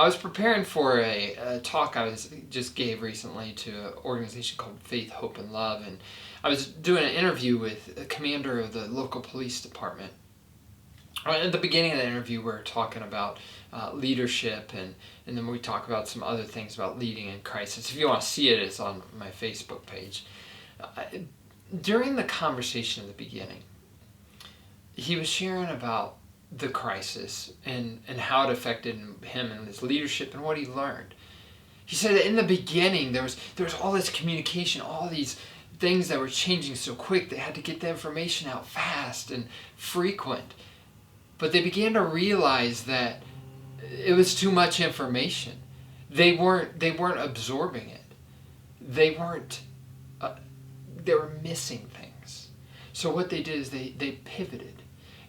I was preparing for a talk just gave recently to an organization called Faith, Hope, and Love, and I was doing an interview with a commander of the local police department. At the beginning of the interview, we were talking about leadership, and then we talk about some other things about leading in crisis. If you want to see it, it's on my Facebook page. During the conversation at the beginning, he was sharing about the crisis and how it affected him and his leadership and what he learned. He said that in the beginning there was all this communication, all these things that were changing so quick. They had to get the information out fast and frequent. But they began to realize that it was too much information. They weren't absorbing it. They were missing things. So what they did is they pivoted.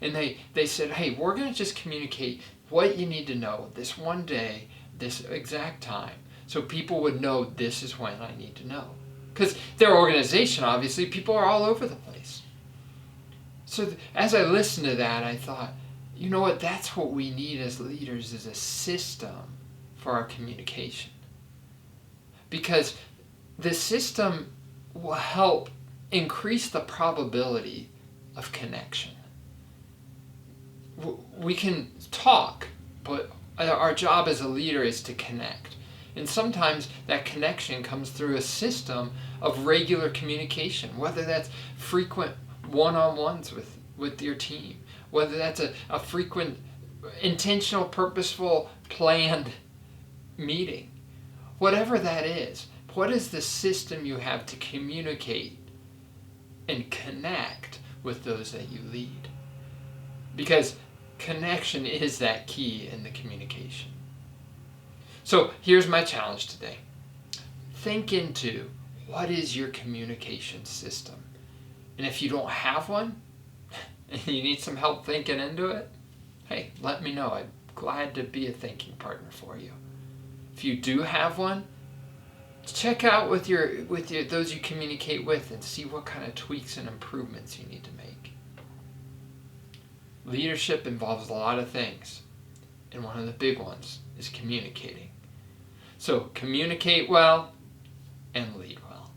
And they said, hey, we're going to just communicate what you need to know this one day, this exact time, so people would know this is when I need to know. Because their organization, obviously, people are all over the place. So as I listened to that, I thought, you know what, that's what we need as leaders, is a system for our communication. Because the system will help increase the probability of connection. We can talk, but our job as a leader is to connect. And sometimes that connection comes through a system of regular communication, whether that's frequent one-on-ones with your team, whether that's a frequent, intentional, purposeful, planned meeting. Whatever that is, what is the system you have to communicate and connect with those that you lead? Because connection is that key in the communication. So here's my challenge today. Think into what is your communication system. And if you don't have one, and you need some help thinking into it, hey, let me know. I'm glad to be a thinking partner for you. If you do have one, check out with your those you communicate with and see what kind of tweaks and improvements you need to make. Leadership involves a lot of things, and one of the big ones is communicating. So communicate well and lead well.